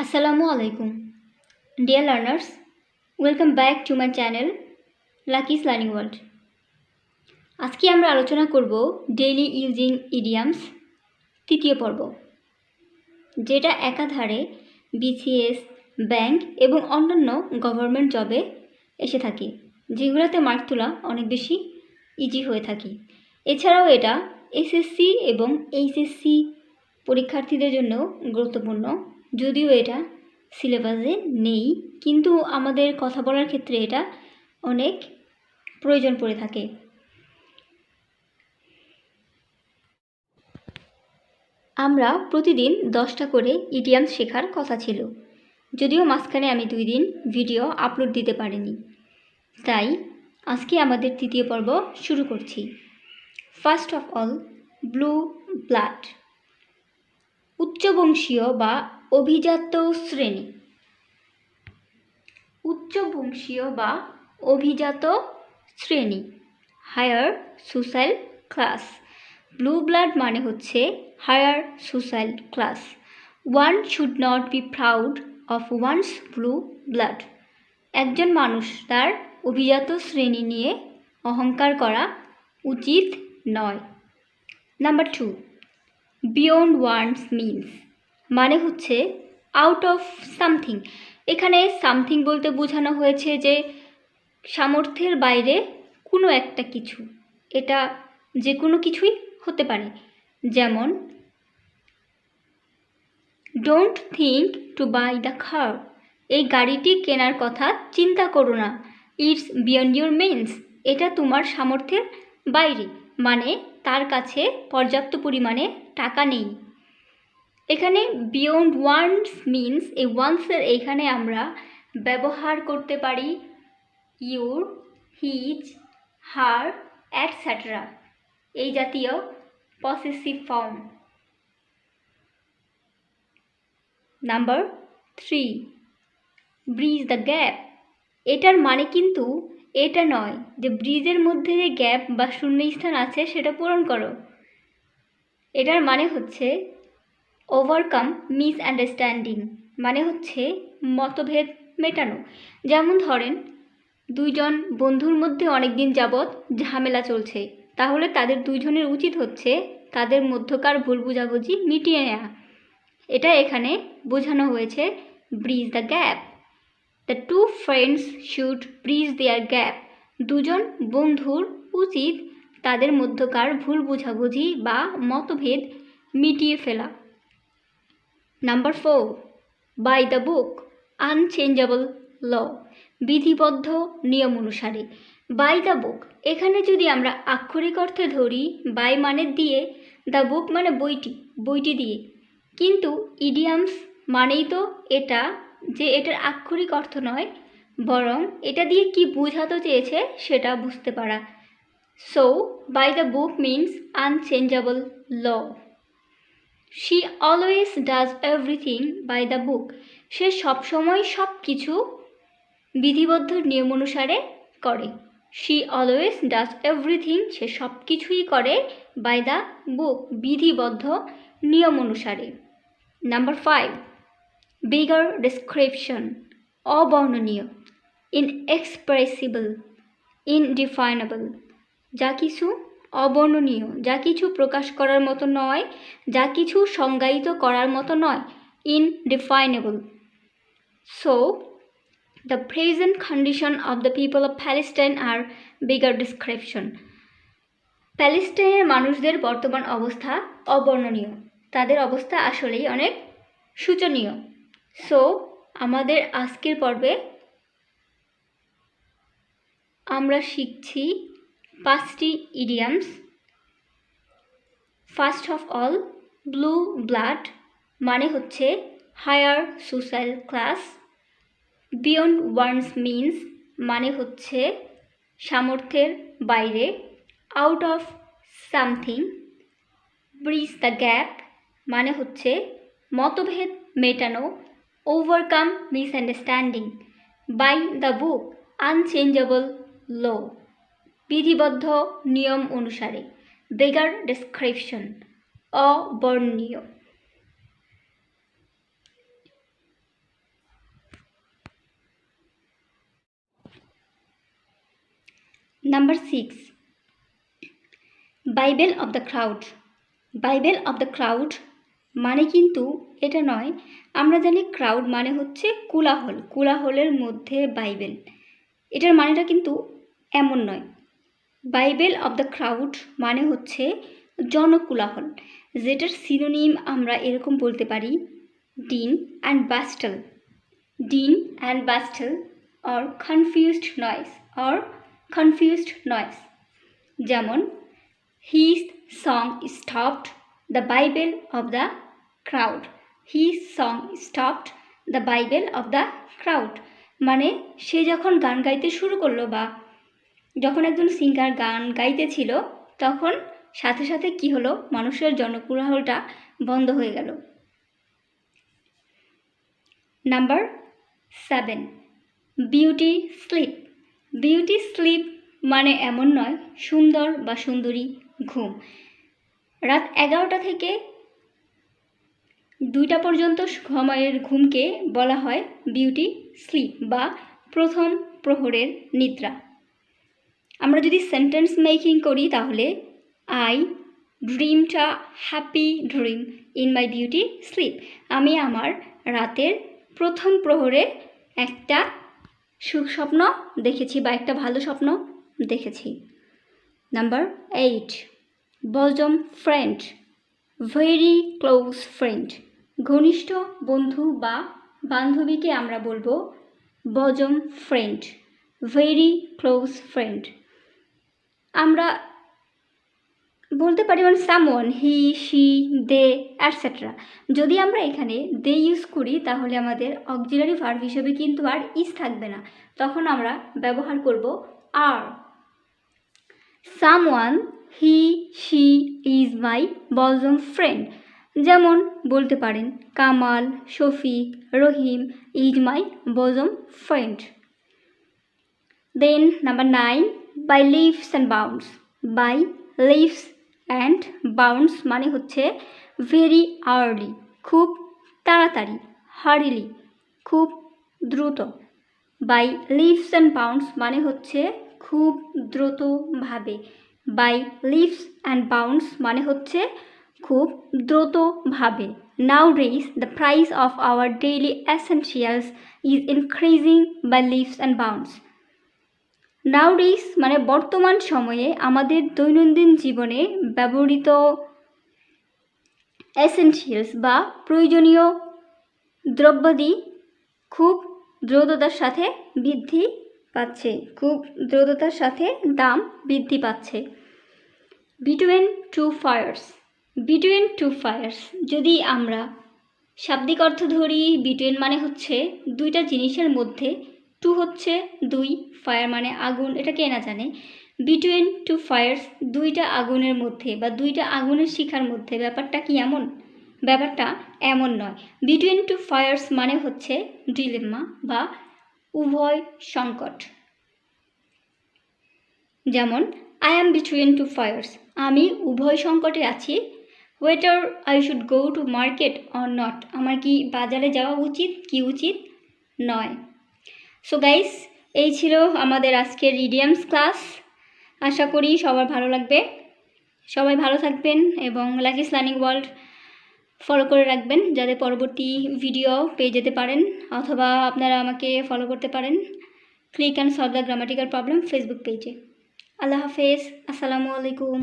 Assalamu alaikum. Dear learners, welcome back to my channel Lucky's Learning World. আজকে আমরা আলোচনা করব ডেইলি ইউজিং ইডিয়ামস তৃতীয় পর্ব, যেটা একাধারে বিসিএস, ব্যাংক এবং অন্যান্য গভর্নমেন্ট জবে এসে থাকে, যেগুলোতে মার্ক তোলা অনেক বেশি ইজি হয়ে থাকে। এছাড়াও এটা এসএসসি এবং এইচএসসি পরীক্ষার্থীদের জন্য গুরুত্বপূর্ণ, যদিও এটা সিলেবাসে নেই, কিন্তু আমাদের কথা বলার ক্ষেত্রে এটা অনেক প্রয়োজন পড়ে থাকে। আমরা প্রতিদিন 10টা করে ইডিয়ামস শেখার কথা ছিল, যদিও মাঝখানে আমি 2 দিন ভিডিও আপলোড দিতে পারিনি। তাই আজকে আমাদের তৃতীয় পর্ব শুরু করছি। First of all, blue blood, উচ্চবংশীয় বা অভিজাত শ্রেণী। উচ্চবংশীয় বা অভিজাত শ্রেণী, higher social class. Blue blood মানে হচ্ছে higher social class. One should not be proud of one's blue blood. একজন মানুষ তার অভিজাত শ্রেণী নিয়ে অহংকার করা উচিত নয়। নাম্বার 2, বিয়ন্ড ওয়ানস মিনস মানে হচ্ছে আউট অফ সামথিং। এখানে সামথিং বলতে বোঝানো হয়েছে যে সামর্থ্যের বাইরে কোনো একটা কিছু, এটা যে কোনো কিছুই হতে পারে। যেমন don't think to buy the car, এই গাড়িটি কেনার কথা চিন্তা করো না। ইটস বিয়ন্ড ইউর মিনস, এটা তোমার সামর্থ্যের বাইরে, মানে তার কাছে পর্যাপ্ত পরিমাণে টাকা নেই। এখানে বিয়ন্ড ওয়ানস মিনস, এই ওয়ান্সের এখানে আমরা ব্যবহার করতে পারি ইউর, হিজ, হার, এটসেট্রা, এই জাতীয় possessive form. Number 3, bridge the gap. এটার মানে কিন্তু এটা নয় যে ব্রিজের মধ্যে যে গ্যাপ বা শূন্যস্থান আছে সেটা পূরণ করো। এটার মানে হচ্ছে ওভারকাম মিসআন্ডারস্ট্যান্ডিং, মানে হচ্ছে মতভেদ মেটানো। যেমন ধরেন 2 জন বন্ধুর মধ্যে অনেক দিন যাবৎ ঝামেলা চলছে, তাহলে তাদের 2 জনের উচিত হচ্ছে তাদের মধ্যকার ভুল বুঝাবুঝি মিটিয়ে নেওয়া। এটা এখানে বোঝানো হয়েছে bridge the gap. The 2 friends should bridge their gap. 2 জন বন্ধুর উচিত তাদের মধ্যকার ভুল বুঝাবুঝি বা মতভেদ মিটিয়ে ফেলা। Number 4, by the book, unchangeable law, বিধিবদ্ধ নিয়ম অনুসারে। বাই দ্য বুক, এখানে যদি আমরা আক্ষরিক অর্থে ধরি, বাই মানে দিয়ে, দ্য বুক মানে বইটি দিয়ে, কিন্তু ইডিয়ামস মানেই তো এটা যে এটার আক্ষরিক অর্থ নয়, বরং এটা দিয়ে কি বোঝাতে চেয়েছে সেটা বুঝতে পারা। So by the book means unchangeable law. She always does everything by the book, সে সবসময় সব কিছু বিধিবদ্ধ নিয়ম অনুসারে করে। শি অলওয়েজ ডাজ এভরিথিং, সে সব কিছুই করে বাই দ্য বুক, বিধিবদ্ধ নিয়ম অনুসারে। নাম্বার 5, বিগার ডেসক্রিপশন, অবর্ণনীয়, ইনএক্সপ্রেসিবল, ইনডিফাইনেবল, যা কিছু অবর্ণনীয়, যা কিছু প্রকাশ করার মতো নয়, যা কিছু সংজ্ঞায়িত করার মতো নয়, indefinable. So the present condition of the people of Palestine আর বিগার ডেসক্রিপশন। প্যালেস্টাইনের মানুষদের বর্তমান অবস্থা অবর্ণনীয়, তাদের অবস্থা আসলেই অনেক শোচনীয়। সো আমাদের আজকের পর্বে আমরা শিখছি 5টি idioms. First of all, blue blood মানে হচ্ছে higher social class. Beyond one's means মানে হচ্ছে সামর্থ্যের বাইরে, out of something. Bridge the gap মানে হচ্ছে মতভেদ মেটানো, overcome misunderstanding. By the book, unchangeable law, বিধিবদ্ধ নিয়ম অনুসারে। বেগার ডেসক্রিপশন, অবর্ণনীয়। Number 6, Bible of the crowd. Bible of the crowd মানে কিন্তু এটা নয়, আমরা জানি ক্রাউড মানে হচ্ছে কোলাহল, কোলাহলের মধ্যে বাইবেল, এটার মানেটা কিন্তু এমন নয়। বাইবেল অফ দ্য ক্রাউড মানে হচ্ছে জনকোলাহল, যেটার সিনোনিম আমরা এরকম বলতে পারি din and bustle, din and bustle or confused noise. যেমন his song stopped the Bible of the crowd. His song stopped the Bible of the crowd. মানে সে যখন গান গাইতে শুরু করলো বা যখন একজন সিঙ্গার গান গাইতেছিল তখন সাথে সাথে কি হলো, মানুষের জনকোলাহলটা বন্ধ হয়ে গেল। Number 7, beauty sleep. Beauty sleep মানে এমন নয় সুন্দর বা সুন্দরী ঘুম। রাত 11টা থেকে 2টা পর্যন্ত সময়ের ঘুমকে বলা হয় বিউটি স্লিপ বা প্রথম প্রহরের নিদ্রা। আমরা যদি সেন্টেন্স মেকিং করি তাহলে I dreamed a happy dream in my beauty sleep. আমি আমার রাতের প্রথম প্রহরে একটা সুস্বপ্ন দেখেছি বা একটা ভালো স্বপ্ন দেখেছি। Number 8, bosom friend, very close friend. ঘনিষ্ঠ বন্ধু বা বান্ধবীকে আমরা বলবো bosom friend, very close friend. আমরা বলতে পারি মানে someone, he, she, they, etcetera. যদি আমরা এখানে দে ইউজ করি তাহলে আমাদের অক্সিলারি ভার্ব হিসেবে কিন্তু আর ইজ থাকবে না, তখন আমরা ব্যবহার করব আর। Someone, he, she is my bosom friend. যেমন বলতে পারেন Kamal, Shafiq, Rahim is my bosom friend. Then number 9, by leaps and bounds. By leaps and bounds মানে হচ্ছে ভেরি আর্লি, খুব তাড়াতাড়ি, হারিলি, খুব দ্রুত। বাই লিভস অ্যান্ড বাউন্ডস মানে হচ্ছে খুব দ্রুতভাবে। বাই লিভস অ্যান্ড বাউন্ডস মানে হচ্ছে খুব দ্রুতভাবে। Nowadays, the price of our daily essentials is increasing by leaps and bounds. Nowadays মানে বর্তমান সময়ে আমাদের দৈনন্দিন জীবনে ব্যবহৃত এসেনশিয়ালস বা প্রয়োজনীয় দ্রব্যাদি খুব দ্রুততার সাথে বৃদ্ধি পাচ্ছে, খুব দ্রুততার সাথে দাম বৃদ্ধি পাচ্ছে। Between two fires. Between two fires যদি আমরা শাব্দিক অর্থ ধরি, বিটুইন মানে হচ্ছে দুইটা জিনিসের মধ্যে, টু হচ্ছে দুই, ফায়ার মানে আগুন, এটা কে না জানে। বিটুইন টু ফায়ার্স দুইটা আগুনের মধ্যে বা দুইটা আগুনের শিখার মধ্যে, ব্যাপারটা কি এমন? ব্যাপারটা এমন নয়। বিটুইন টু ফায়ার্স মানে হচ্ছে ডিলেম্মা বা উভয় সংকট। যেমন I am between two fires, আমি উভয় সংকটে আছি। Whether I should go to market or not, আমার কি বাজারে যাওয়া উচিত কি উচিত নয়। সো গাইস, এই ছিল আমাদের আজকের ইডিয়ামস ক্লাস। আশা করি সবার ভালো লাগবে। সবাই ভালো থাকবেন এবং লাকিস লার্নিং ওয়ার্ল্ড ফলো করে রাখবেন যাতে পরবর্তী ভিডিও পেয়ে যেতে পারেন, অথবা আপনারা আমাকে ফলো করতে পারেন click and solve the grammatical problem Facebook পেজে। আল্লাহ হাফেজ, আসসালামু আলাইকুম।